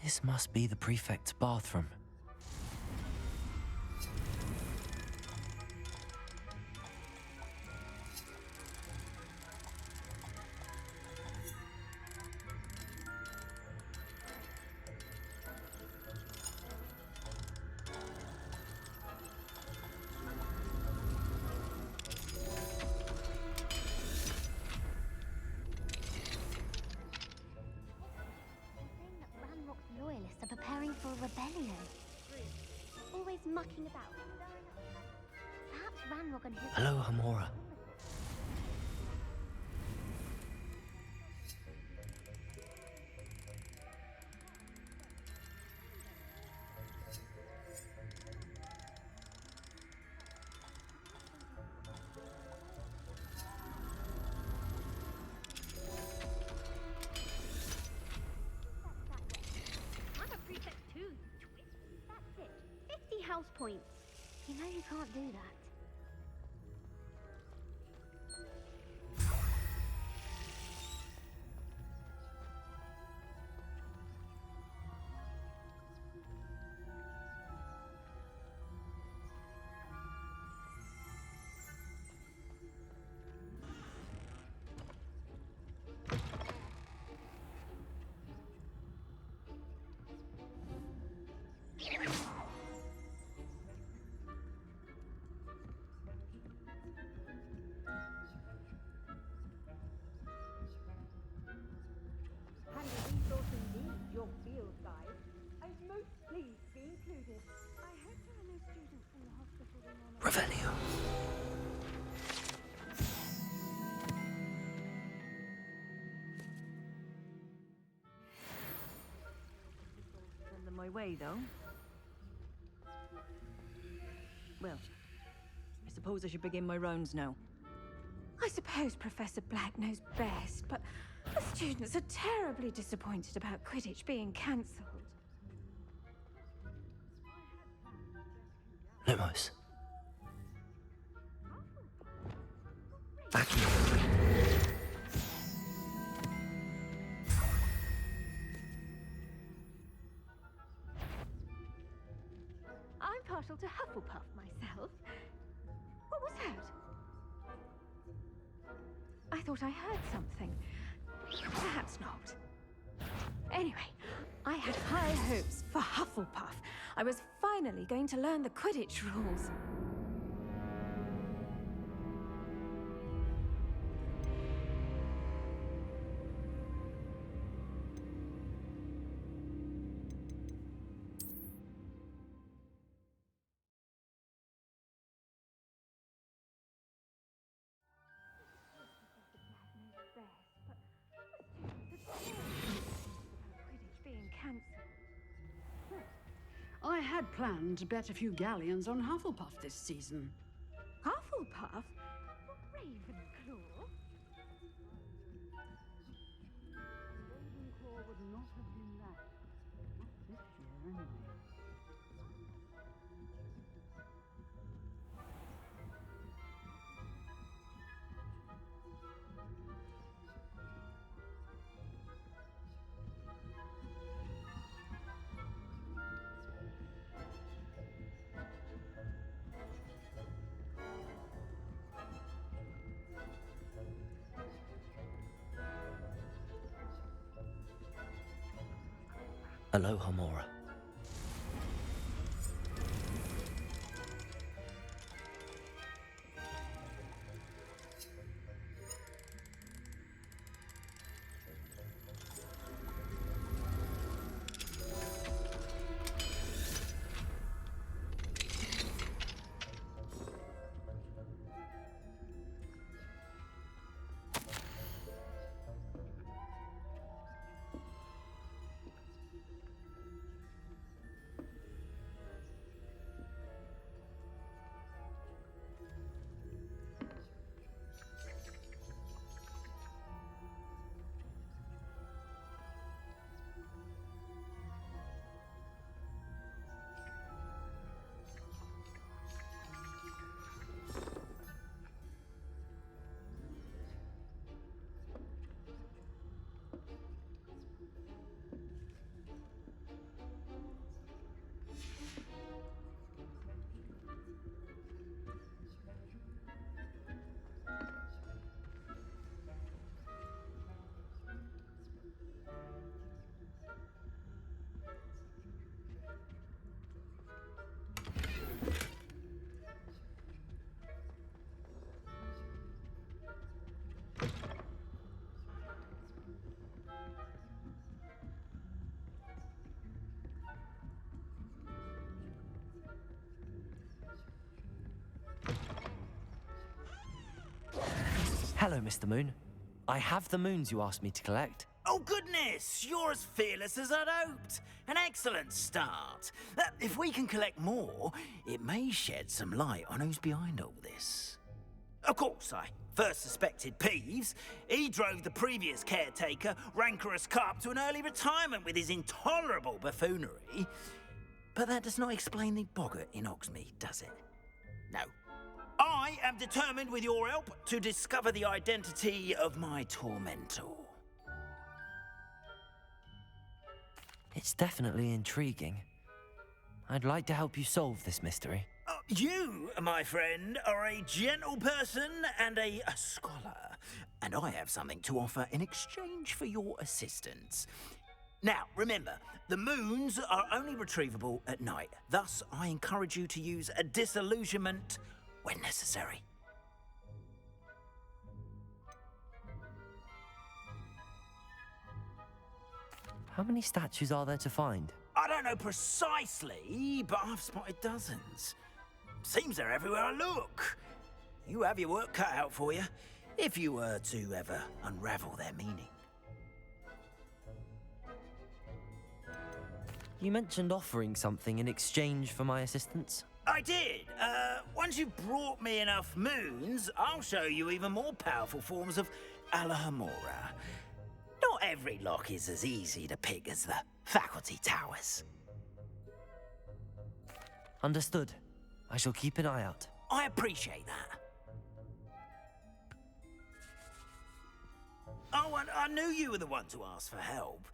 This must be the prefect's bathroom. Mucking about. Perhaps Ranrock and his... Hello, Hamora. I'm a prefect too, you twit. That's it. 50 house points. You know you can't do that. Your field guide. I'm most pleased to be included. I hope there are no students from the hospital in on Revelio. Send them my way, though. Well, I suppose I should begin my rounds now. I suppose Professor Black knows best, but the students are terribly disappointed about Quidditch being cancelled. Lumos. Back here. I'm partial to Hufflepuff myself. What was that? I thought I heard something. Perhaps not. Anyway, I had high hopes for Hufflepuff. I was finally going to learn the Quidditch rules. I had planned to bet a few galleons on Hufflepuff this season. Hufflepuff? Ravenclaw? Ravenclaw would not have been that. Not this year, anyway. Aloha, Mora. Mr. Moon. I have the moons you asked me to collect. Oh goodness, you're as fearless as I'd hoped. An excellent start. If we can collect more, it may shed some light on who's behind all this. Of course, I first suspected Peeves. He drove the previous caretaker, rancorous Carp, to an early retirement with his intolerable buffoonery. But that does not explain the boggart in Hogsmeade, does it? No. I am determined, with your help, to discover the identity of my tormentor. It's definitely intriguing. I'd like to help you solve this mystery. You, my friend, are a gentle person and a scholar, and I have something to offer in exchange for your assistance. Now, remember, the moons are only retrievable at night. Thus, I encourage you to use a disillusionment when necessary. How many statues are there to find? I don't know precisely, but I've spotted dozens. Seems they're everywhere I look. You have your work cut out for you, if you were to ever unravel their meaning. You mentioned offering something in exchange for my assistance. I did. Once you've brought me enough moons, I'll show you even more powerful forms of Alohomora. Not every lock is as easy to pick as the faculty towers. Understood. I shall keep an eye out. I appreciate that. Oh, and I knew you were the one to ask for help.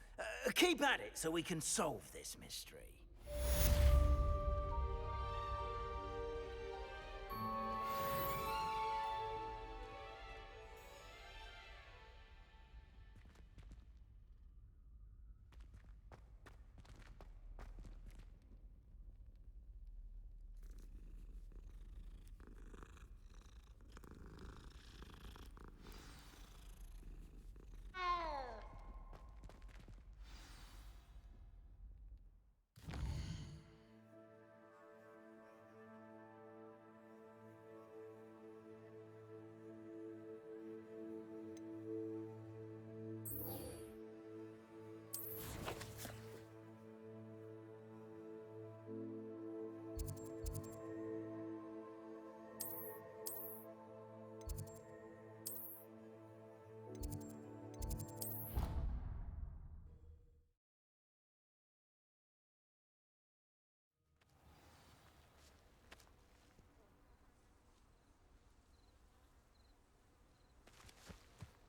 Keep at it so we can solve this mystery.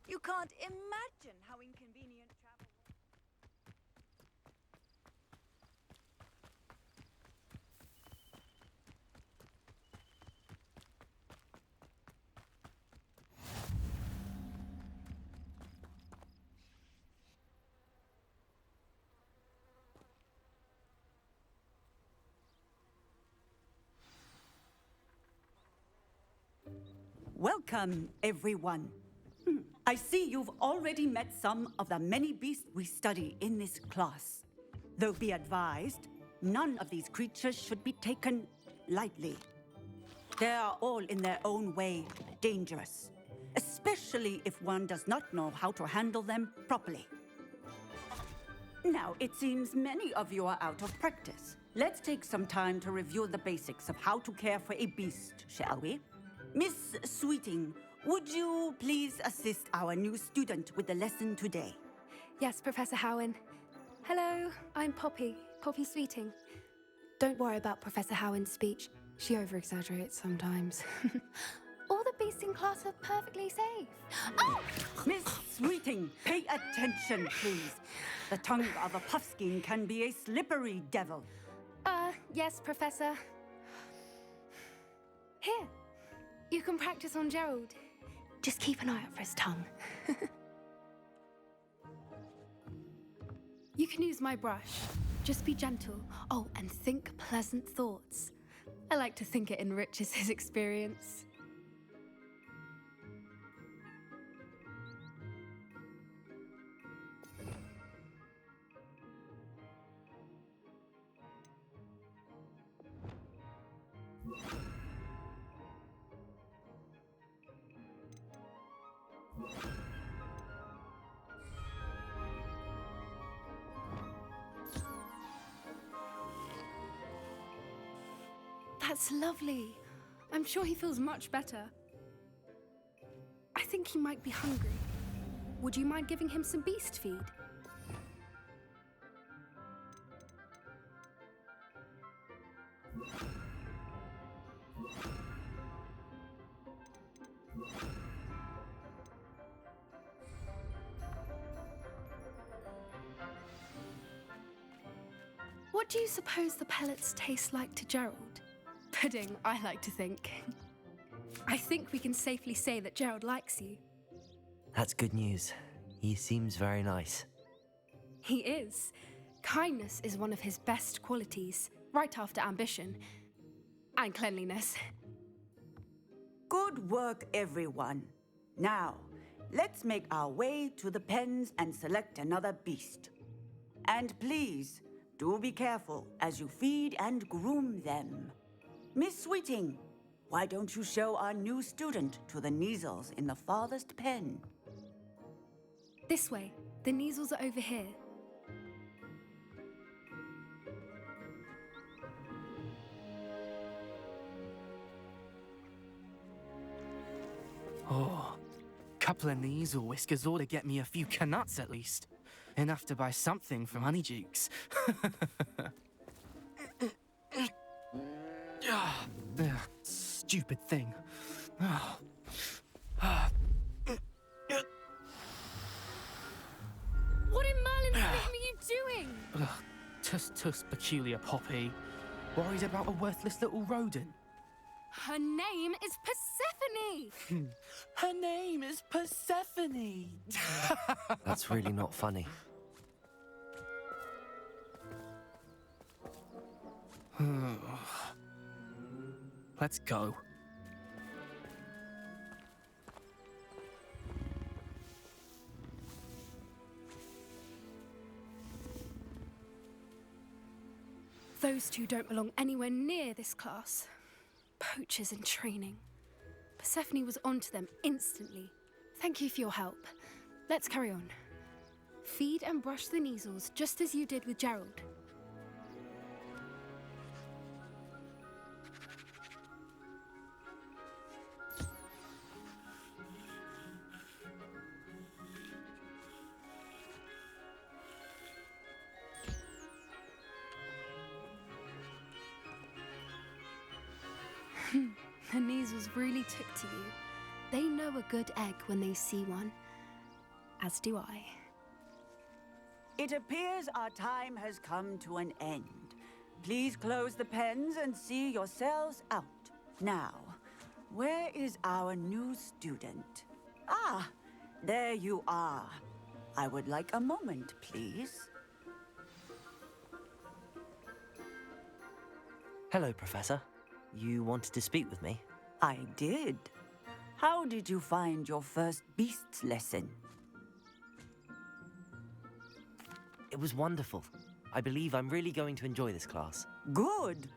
You can't imagine how inconvenient travel was. Welcome, everyone. I see you've already met some of the many beasts we study in this class. Though be advised, none of these creatures should be taken lightly. They are all in their own way dangerous, especially if one does not know how to handle them properly. Now, it seems many of you are out of practice. Let's take some time to review the basics of how to care for a beast, shall we? Miss Sweeting, would you please assist our new student with the lesson today? Yes, Professor Howen. Hello, I'm Poppy Sweeting. Don't worry about Professor Howen's speech. She over-exaggerates sometimes. All the beasts in class are perfectly safe. Oh! Miss Sweeting, pay attention, please. The tongue of a puffskein can be a slippery devil. Yes, Professor. Here, you can practice on Gerald. Just keep an eye out for his tongue. You can use my brush. Just be gentle. Oh, and think pleasant thoughts. I like to think it enriches his experience. That's lovely. I'm sure he feels much better. I think he might be hungry. Would you mind giving him some beast feed? What do you suppose the pellets taste like to Gerald? Pudding, I like to think. I think we can safely say that Gerald likes you. That's good news. He seems very nice. He is. Kindness is one of his best qualities, right after ambition and cleanliness. Good work, everyone. Now, let's make our way to the pens and select another beast. And please, do be careful as you feed and groom them. Miss Sweeting, why don't you show our new student to the Kneazles in the farthest pen? This way. The Kneazles are over here. Oh, couple of Kneazle whiskers ought to get me a few canuts at least. Enough to buy something from Honeydukes. Stupid thing. What in Merlin's name are you doing? Tuss peculiar Poppy. Worried about a worthless little rodent. Her name is Persephone! Her name is Persephone! That's really not funny. Let's go. Those two don't belong anywhere near this class. Poachers in training. Persephone was onto them instantly. Thank you for your help. Let's carry on. Feed and brush the Kneazles just as you did with Gerald. The Kneazles really took to you. They know a good egg when they see one. As do I. It appears our time has come to an end. Please close the pens and see yourselves out. Now, where is our new student? Ah, there you are. I would like a moment, please. Hello, Professor. You wanted to speak with me? I did. How did you find your first beasts lesson? It was wonderful. I believe I'm really going to enjoy this class. Good.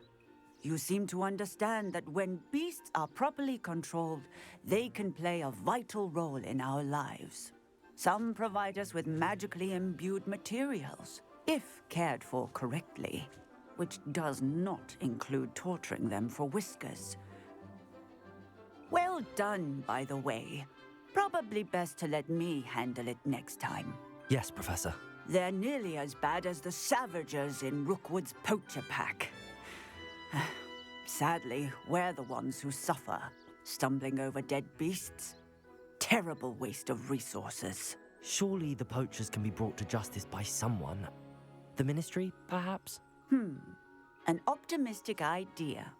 You seem to understand that when beasts are properly controlled, they can play a vital role in our lives. Some provide us with magically imbued materials, if cared for correctly, which does not include torturing them for whiskers. Well done, by the way. Probably best to let me handle it next time. Yes, Professor. They're nearly as bad as the Savagers in Rookwood's poacher pack. Sadly, we're the ones who suffer, stumbling over dead beasts. Terrible waste of resources. Surely the poachers can be brought to justice by someone. The Ministry, perhaps? An optimistic idea.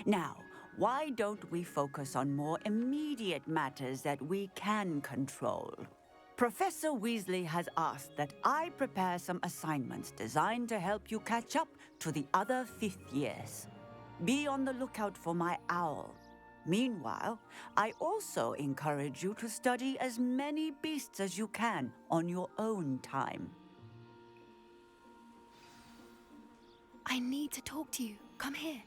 Now, why don't we focus on more immediate matters that we can control? Professor Weasley has asked that I prepare some assignments designed to help you catch up to the other fifth years. Be on the lookout for my owl. Meanwhile, I also encourage you to study as many beasts as you can on your own time. I need to talk to you. Come here.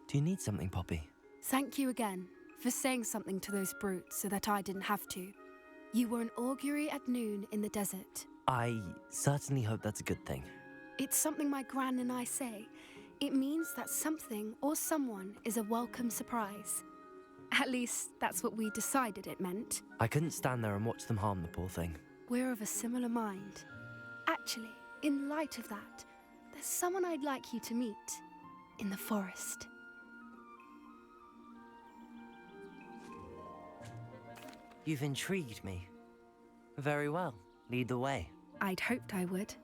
Do you need something, Poppy? Thank you again for saying something to those brutes so that I didn't have to. You were an augury at noon in the desert. I certainly hope that's a good thing. It's something my gran and I say. It means that something or someone is a welcome surprise. At least, that's what we decided it meant. I couldn't stand there and watch them harm the poor thing. We're of a similar mind. Actually, in light of that, there's someone I'd like you to meet in the forest. You've intrigued me. Very well. Lead the way. I'd hoped I would.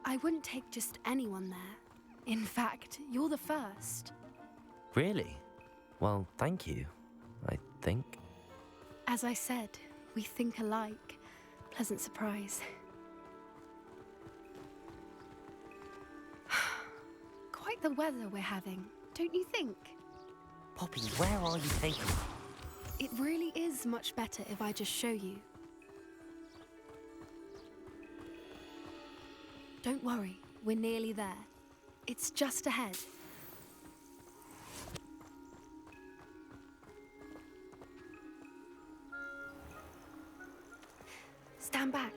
I wouldn't take just anyone there. In fact, you're the first. Really? Well, thank you, I think. As I said, we think alike. Pleasant surprise. Quite the weather we're having, don't you think? Poppy, where are you taking me? It really is much better if I just show you. Don't worry, we're nearly there. It's just ahead. Stand back.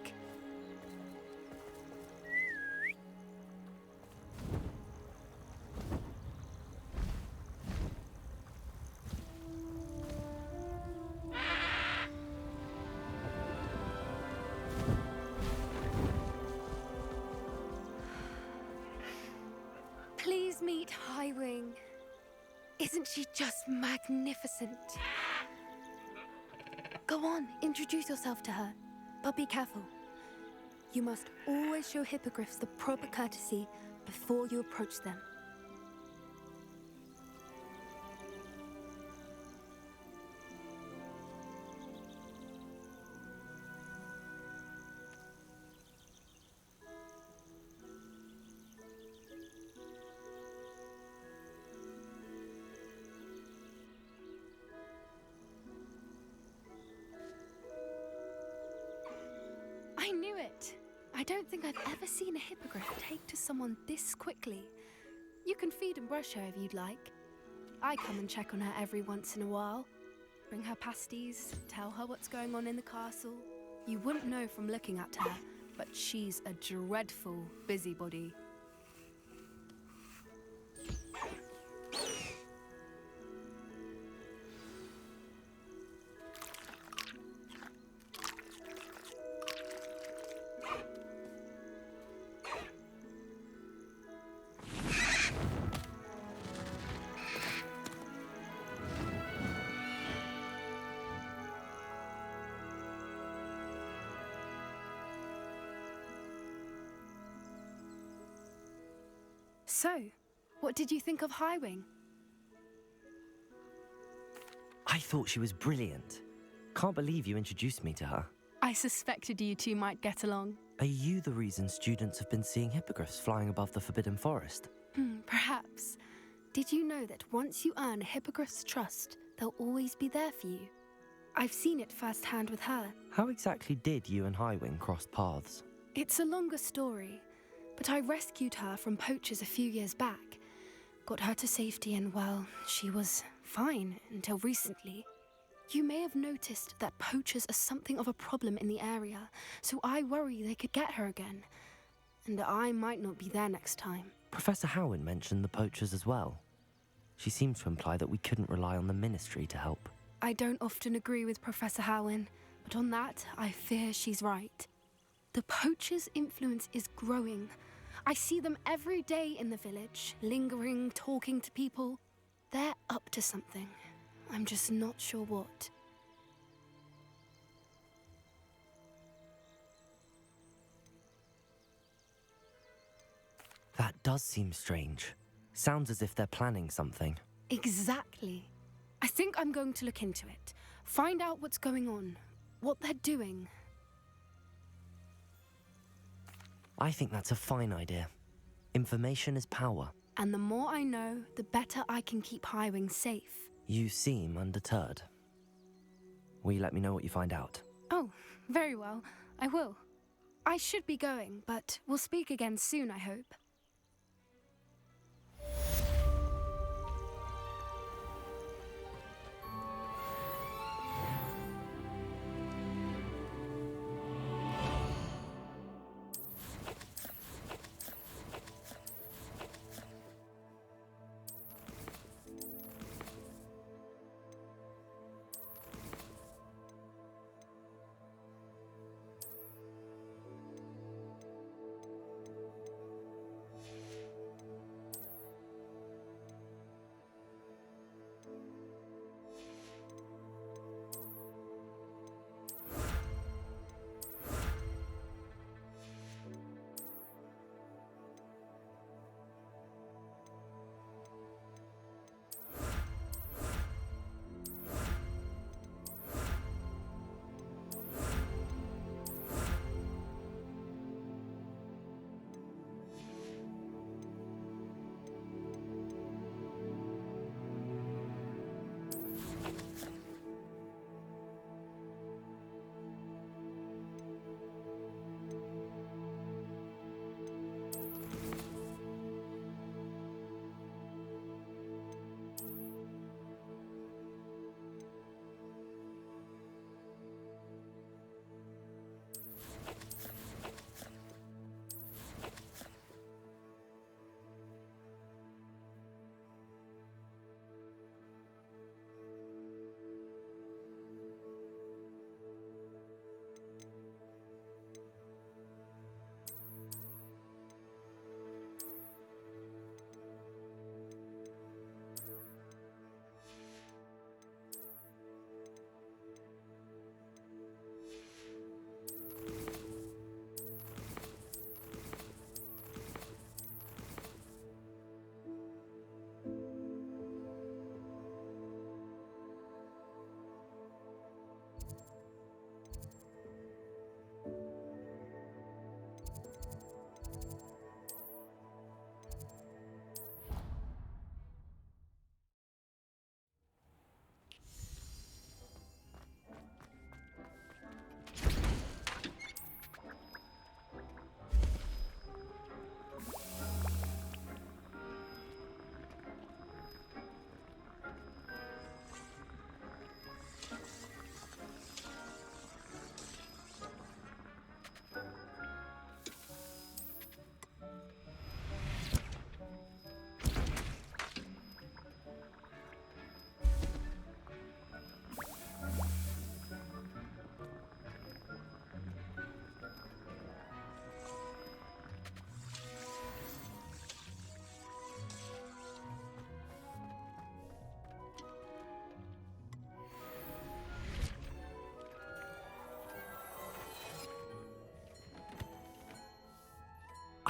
Please meet Highwing. Isn't she just magnificent? Go on, introduce yourself to her. But be careful. You must always show hippogriffs the proper courtesy before you approach them. I knew it! I don't think I've ever seen a hippogriff take to someone this quickly. You can feed and brush her if you'd like. I come and check on her every once in a while. Bring her pasties, tell her what's going on in the castle. You wouldn't know from looking at her, but she's a dreadful busybody. So, what did you think of Highwing? I thought she was brilliant. Can't believe you introduced me to her. I suspected you two might get along. Are you the reason students have been seeing hippogriffs flying above the Forbidden Forest? Perhaps. Did you know that once you earn a hippogriff's trust, they'll always be there for you? I've seen it firsthand with her. How exactly did you and Highwing cross paths? It's a longer story, but I rescued her from poachers a few years back. Got her to safety and, well, she was fine until recently. You may have noticed that poachers are something of a problem in the area, so I worry they could get her again. And I might not be there next time. Professor Howin mentioned the poachers as well. She seemed to imply that we couldn't rely on the ministry to help. I don't often agree with Professor Howin, but on that, I fear she's right. The poachers' influence is growing. I see them every day in the village, lingering, talking to people. They're up to something. I'm just not sure what. That does seem strange. Sounds as if they're planning something. Exactly. I think I'm going to look into it. Find out what's going on, what they're doing. I think that's a fine idea. Information is power. And the more I know, the better I can keep Highwing safe. You seem undeterred. Will you let me know what you find out? Oh, very well. I will. I should be going, but we'll speak again soon, I hope.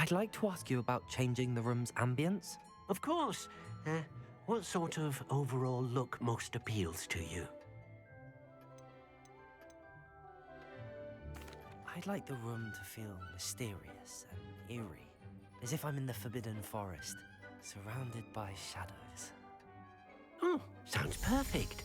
I'd like to ask you about changing the room's ambience. Of course. What sort of overall look most appeals to you? I'd like the room to feel mysterious and eerie, as if I'm in the Forbidden Forest, surrounded by shadows. Oh, sounds perfect.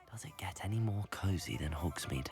Does it get any more cozy than Hogsmeade?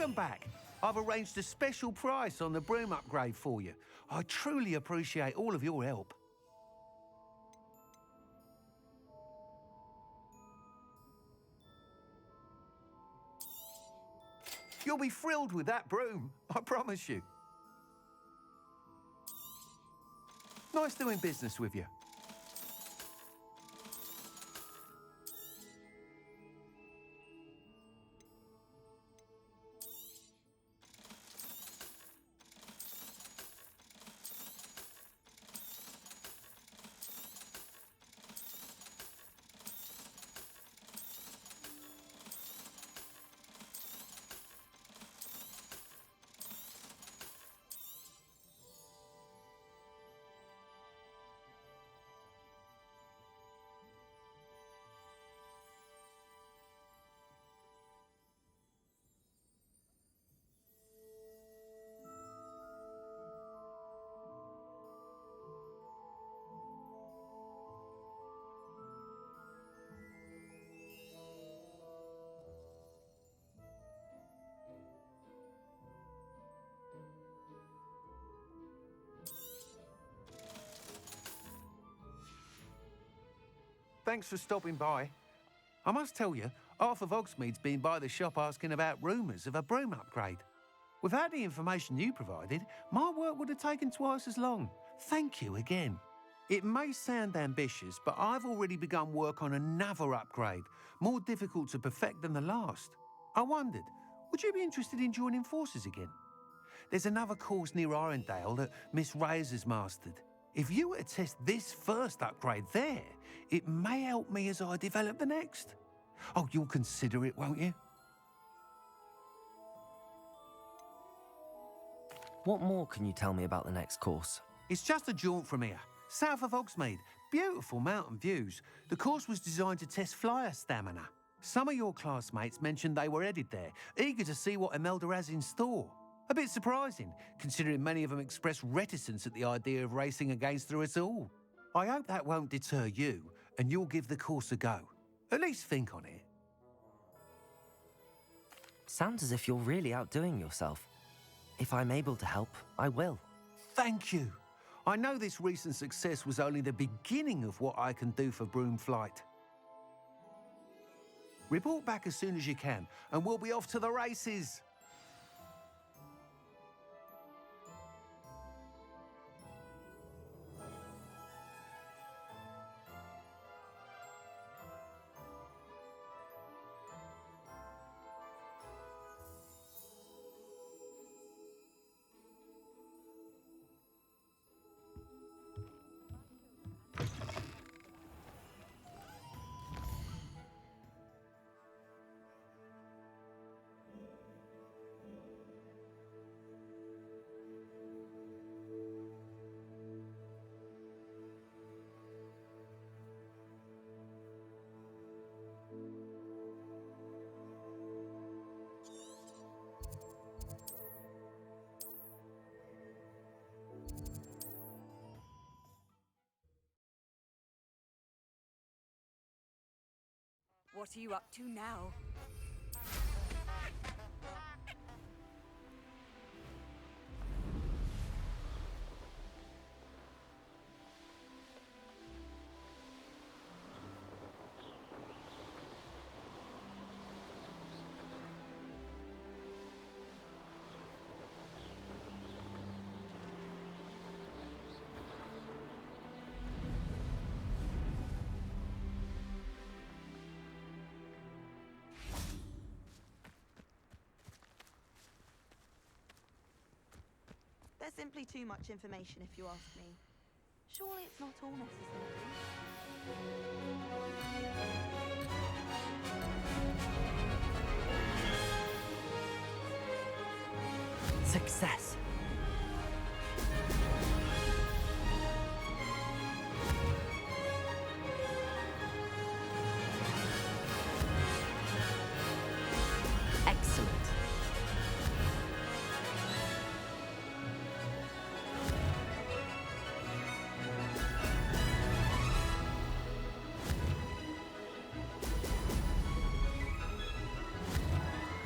welcome back. I've arranged a special price on the broom upgrade for you. I truly appreciate all of your help. You'll be thrilled with that broom, I promise you. Nice doing business with you. Thanks for stopping by. I must tell you, half of Hogsmeade's been by the shop asking about rumours of a broom upgrade. Without the information you provided, my work would have taken twice as long. Thank you again. It may sound ambitious, but I've already begun work on another upgrade, more difficult to perfect than the last. I wondered, would you be interested in joining forces again? There's another course near Arendelle that Miss Reyes has mastered. If you were to test this first upgrade there, it may help me as I develop the next. Oh, you'll consider it, won't you? What more can you tell me about the next course? It's just a jaunt from here, south of Hogsmeade. Beautiful mountain views. The course was designed to test flyer stamina. Some of your classmates mentioned they were headed there, eager to see what Imelda has in store. A bit surprising, considering many of them expressed reticence at the idea of racing against her at all. I hope that won't deter you, and you'll give the course a go. At least think on it. Sounds as if you're really outdoing yourself. If I'm able to help, I will. Thank you. I know this recent success was only the beginning of what I can do for broom flight. Report back as soon as you can, and we'll be off to the races. What are you up to now? There's simply too much information if you ask me. Surely it's not all necessary. Success. Excellent.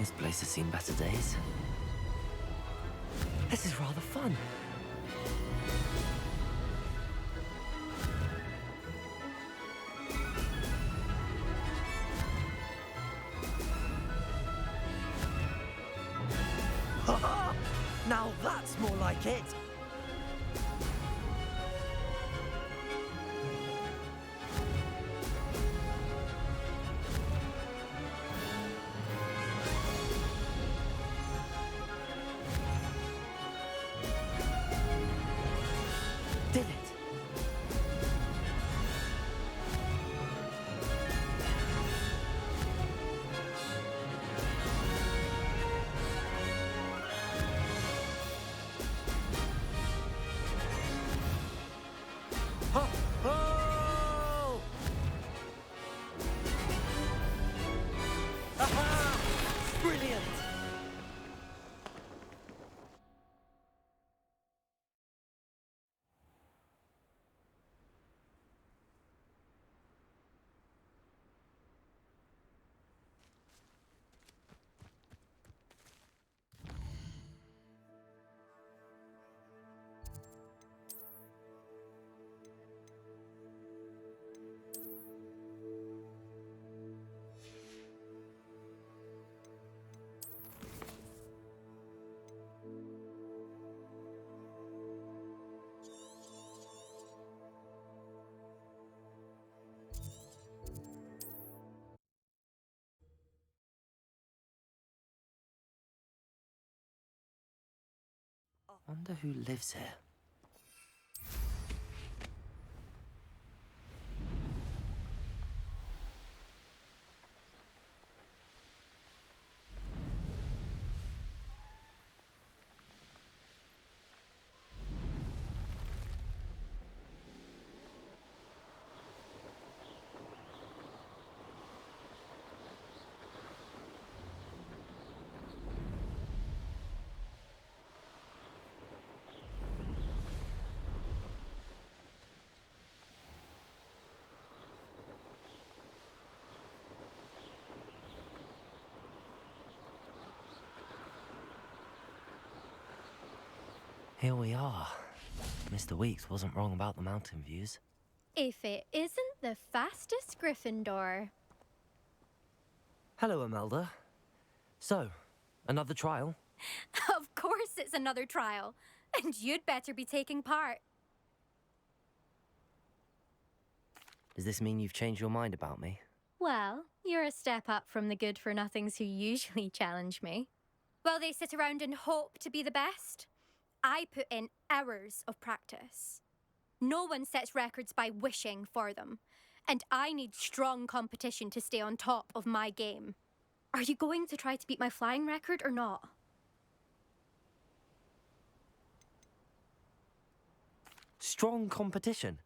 This place has seen better days. This is rather fun. Now that's more like it! Did it! Oh! Oh! Aha! Brilliant! Wonder who lives here. Here we are. Mr. Weeks wasn't wrong about the mountain views. If it isn't the fastest Gryffindor. Hello, Imelda. So, another trial? Of course it's another trial. And you'd better be taking part. Does this mean you've changed your mind about me? Well, you're a step up from the good-for-nothings who usually challenge me. While they sit around and hope to be the best, I put in hours of practice. No one sets records by wishing for them, and I need strong competition to stay on top of my game. Are you going to try to beat my flying record or not? Strong competition?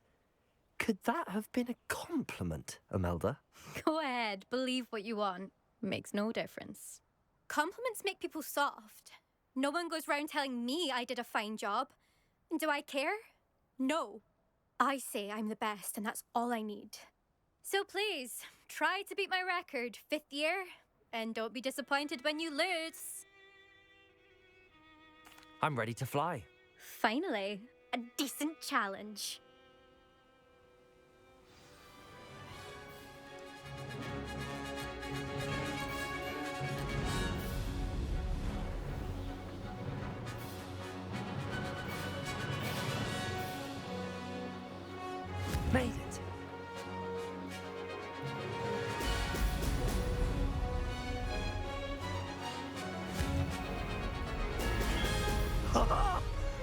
Could that have been a compliment, Imelda? Go ahead, believe what you want. Makes no difference. Compliments make people soft. No one goes round telling me I did a fine job. And do I care? No. I say I'm the best, and that's all I need. So please, try to beat my record, 5th year, and don't be disappointed when you lose. I'm ready to fly. Finally, a decent challenge. Made it.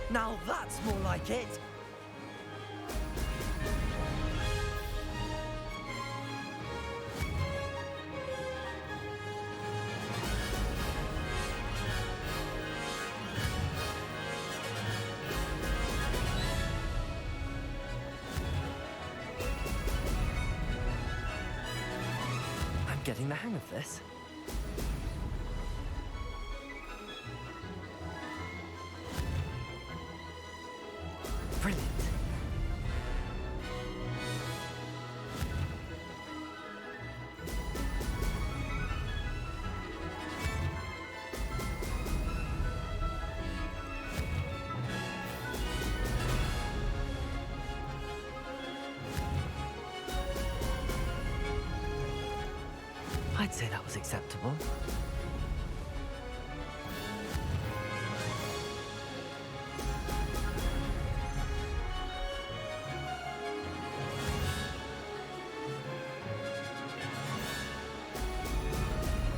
Now that's more like it. I'm getting the hang of this. Brilliant. I'd say that was acceptable.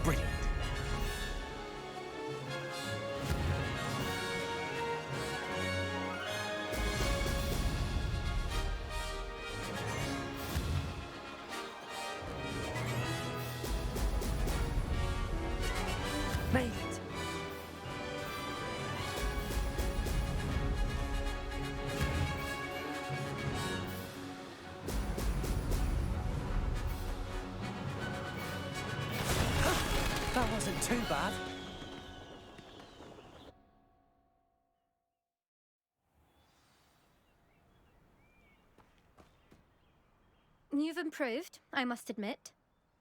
Brilliant. Made it. That wasn't too bad. You've improved, I must admit.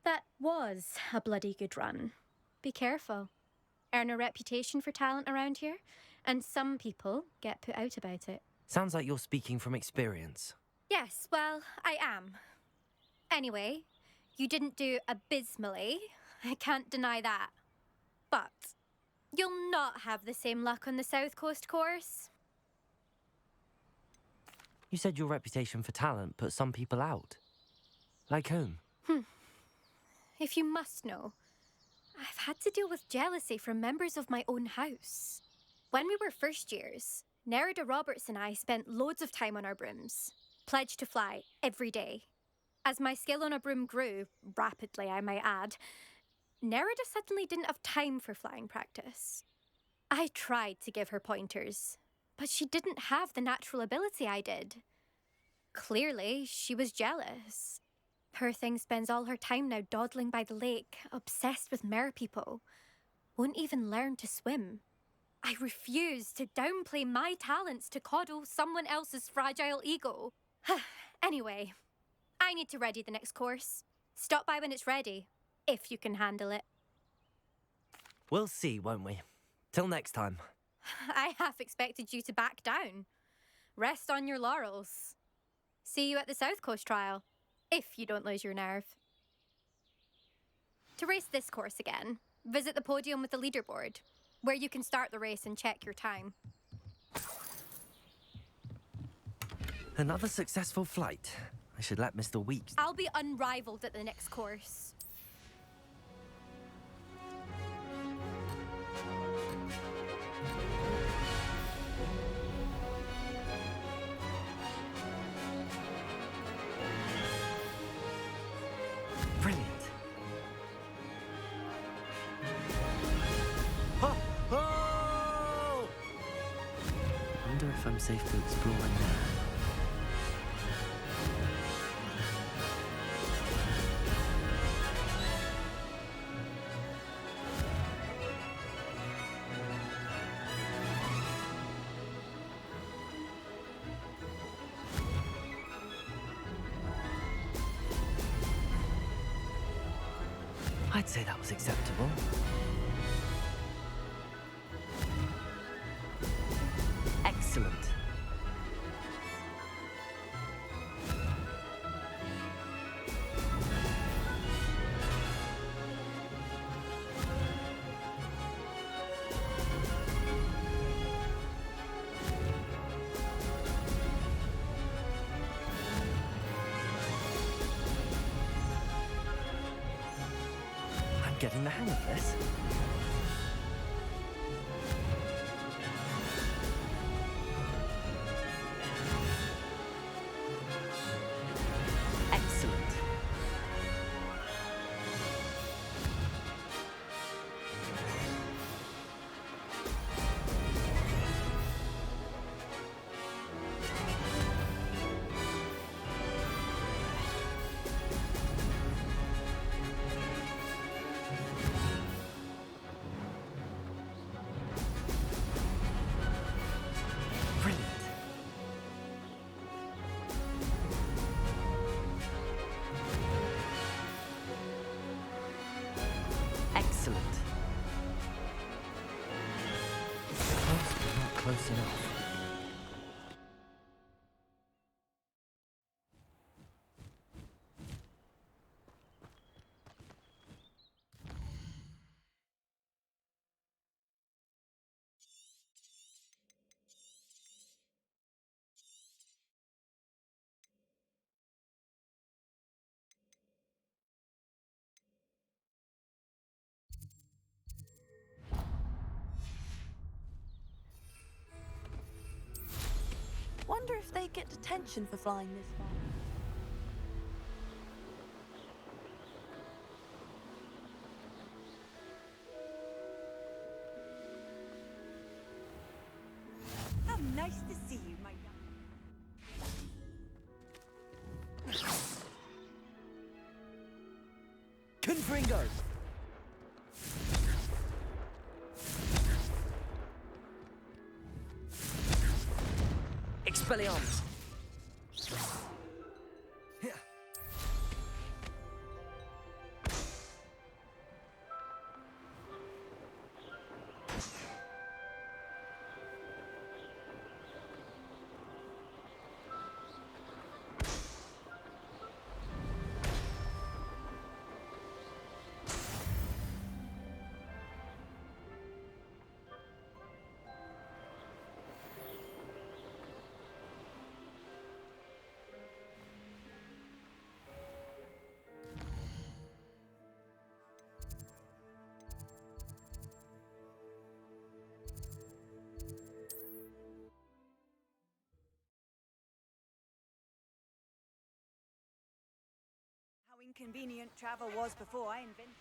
That was a bloody good run. Be careful. Earn a reputation for talent around here, and some people get put out about it. Sounds like you're speaking from experience. Yes, well, I am. Anyway, you didn't do abysmally. I can't deny that. But you'll not have the same luck on the South Coast course. You said your reputation for talent put some people out. Like whom? If you must know, I've had to deal with jealousy from members of my own house. When we were first years, Nerida Roberts and I spent loads of time on our brooms, pledged to fly every day. As my skill on a broom grew, rapidly I might add, Nerida suddenly didn't have time for flying practice. I tried to give her pointers, but she didn't have the natural ability I did. Clearly, she was jealous. Poor thing spends all her time now dawdling by the lake, obsessed with merpeople. Won't even learn to swim. I refuse to downplay my talents to coddle someone else's fragile ego. Anyway, I need to ready the next course. Stop by when it's ready, if you can handle it. We'll see, won't we? Till next time. I half expected you to back down. Rest on your laurels. See you at the South Coast trial, if you don't lose your nerve. To race this course again, visit the podium with the leaderboard, where you can start the race and check your time. Another successful flight. I should let Mr. Weeks... I'll be unrivaled at the next course. Brilliant. Oh! Oh! Wonder if I'm safe to explore in there. I'd say that was acceptable. Excellent. Getting the hang of this. Excellent. Excellent. Close, but not close enough. I get detention for flying this far? How nice to see you, my young. Confringo! Expelliarmus! How inconvenient travel was before I invented.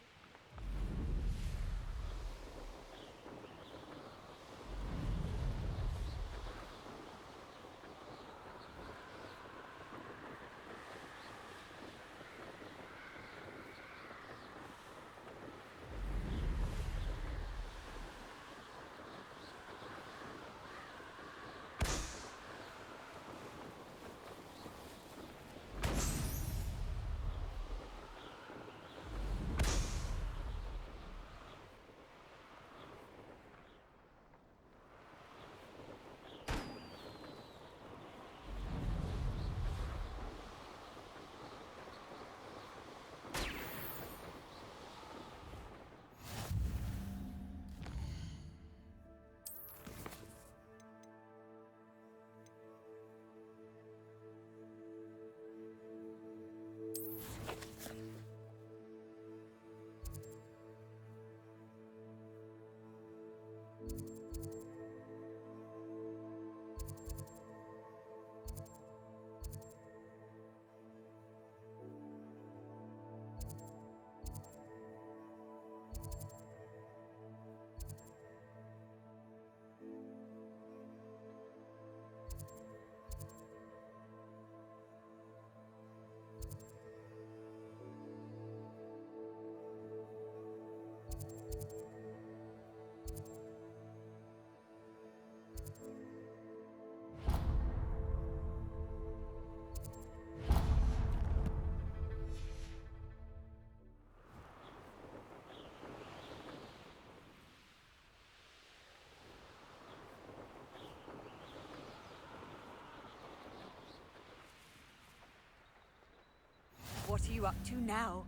What are you up to now?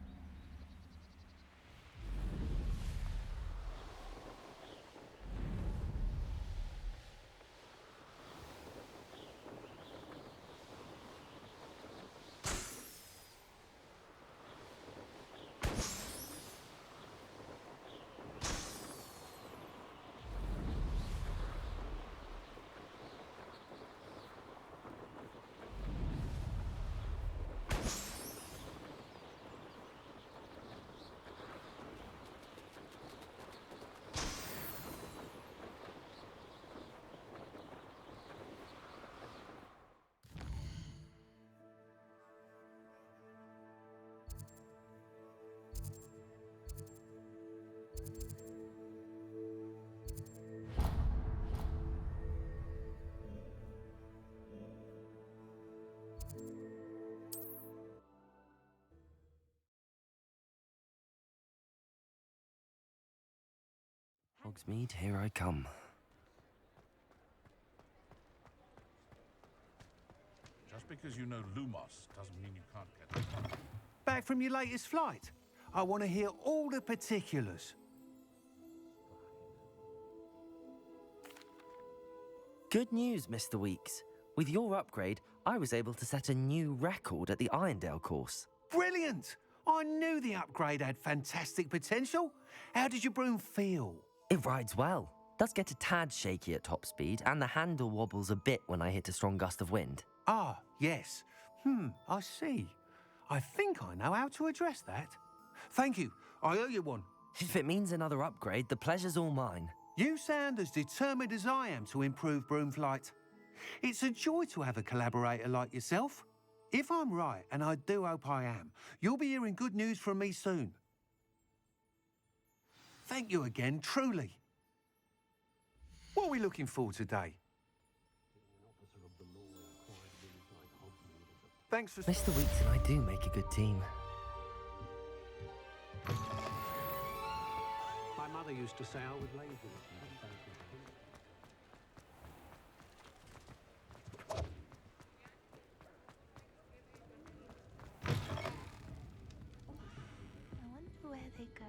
Hogsmeade, here I come. Just because you know Lumos doesn't mean you can't get it. Back from your latest flight? I want to hear all the particulars. Good news, Mr. Weeks. With your upgrade, I was able to set a new record at the Irondale course. Brilliant! I knew the upgrade had fantastic potential. How did your broom feel? It rides well. Does get a tad shaky at top speed, and the handle wobbles a bit when I hit a strong gust of wind. Ah, yes. I see. I think I know how to address that. Thank you. I owe you one. If it means another upgrade, the pleasure's all mine. You sound as determined as I am to improve broom flight. It's a joy to have a collaborator like yourself. If I'm right, and I do hope I am, you'll be hearing good news from me soon. Thank you again, truly. What are we looking for today? Thanks for... Mr. Weeks and I do make a good team. My mother used to say I was lazy. I wonder where they go.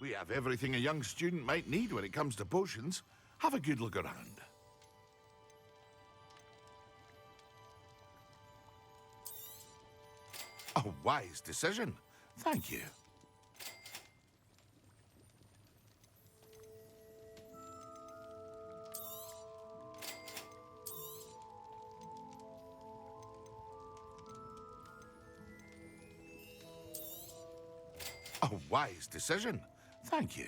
We have everything a young student might need when it comes to potions. Have a good look around. A wise decision. Thank you. A wise decision. Thank you.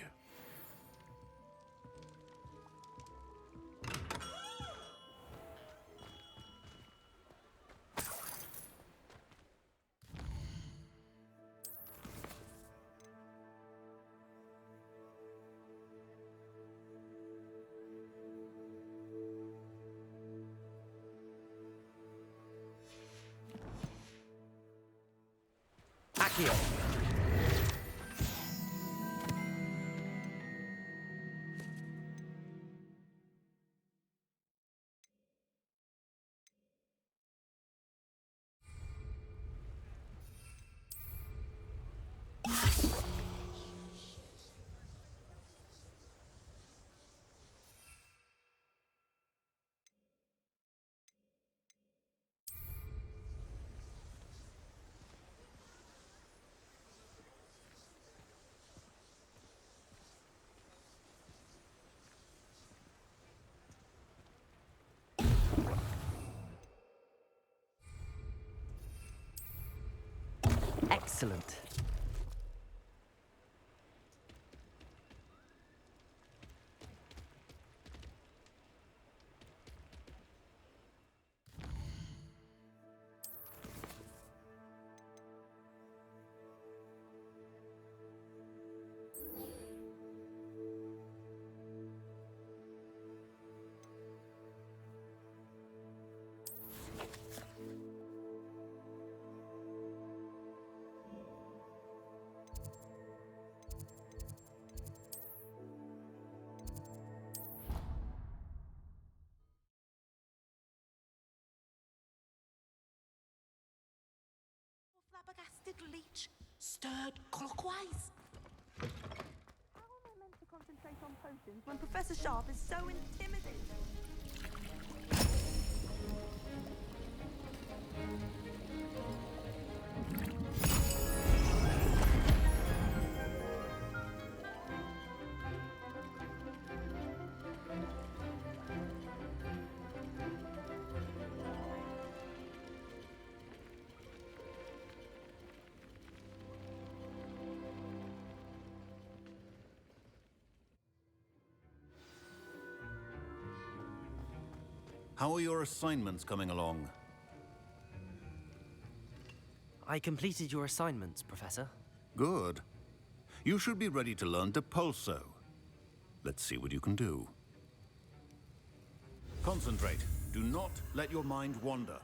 Accio. Excellent. Flabbergasted leech stirred clockwise. How am I meant to concentrate on potions when Professor Sharp is so intimidating? How are your assignments coming along? I completed your assignments, Professor. Good. You should be ready to learn Depulso. Let's see what you can do. Concentrate. Do not let your mind wander.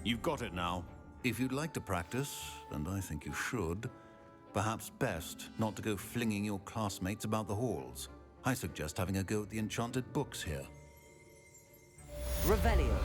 You've got it now. If you'd like to practice, and I think you should, perhaps best not to go flinging your classmates about the halls. I suggest having a go at the enchanted books here. Revelio.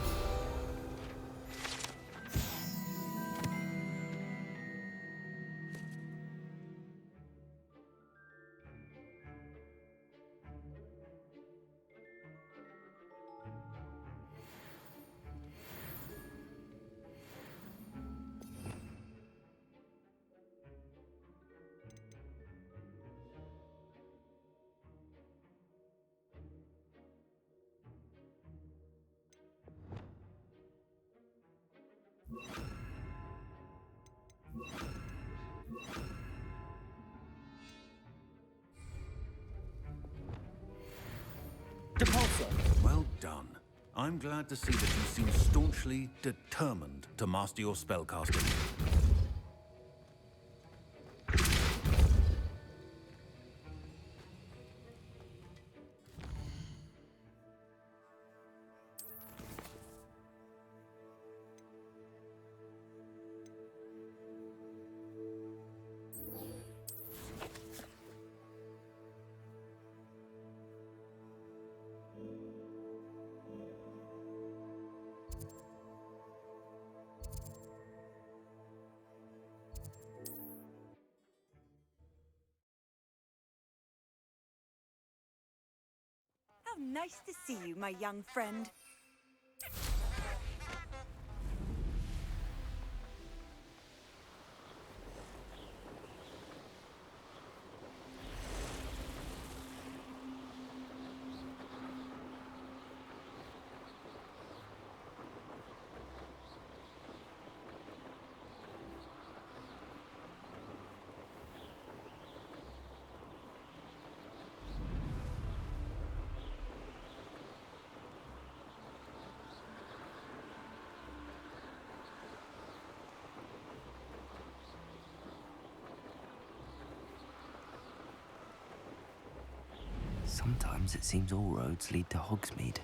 Well done. I'm glad to see that you seem staunchly determined to master your spellcasting. How nice to see you, my young friend. Sometimes it seems all roads lead to Hogsmeade.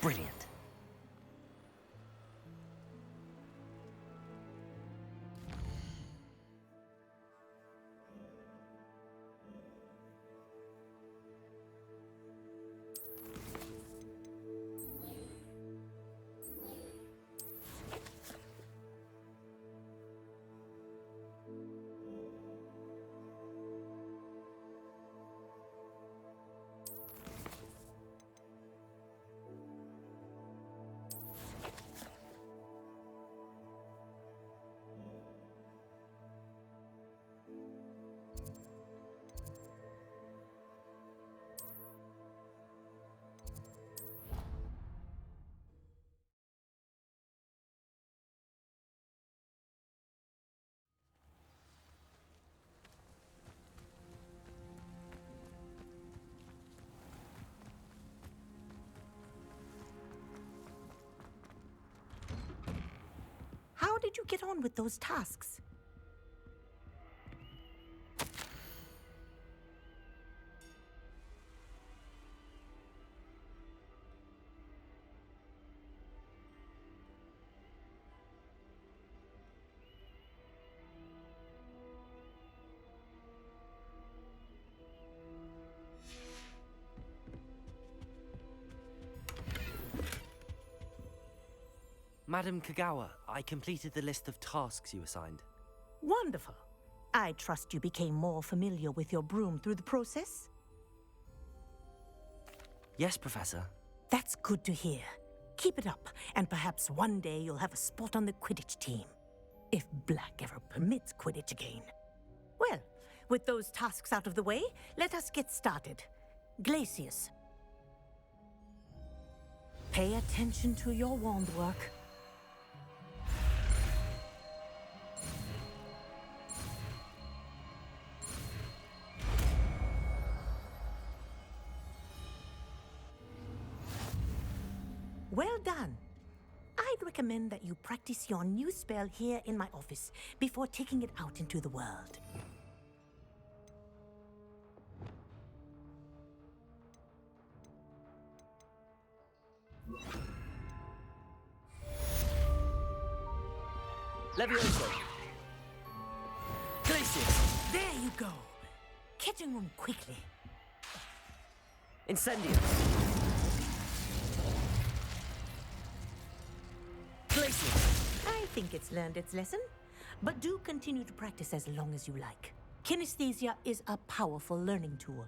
Brilliant. How did you get on with those tasks? Madam Kagawa, I completed the list of tasks you assigned. Wonderful. I trust you became more familiar with your broom through the process? Yes, Professor. That's good to hear. Keep it up, and perhaps one day you'll have a spot on the Quidditch team. If Black ever permits Quidditch again. Well, with those tasks out of the way, let us get started. Glacius. Pay attention to your wand work. Well done. I'd recommend that you practice your new spell here in my office before taking it out into the world. Levioso. Glacius. There you go. Catching room quickly. Incendio. Glacius. I think it's learned its lesson, but do continue to practice as long as you like. Kinesthesia is a powerful learning tool.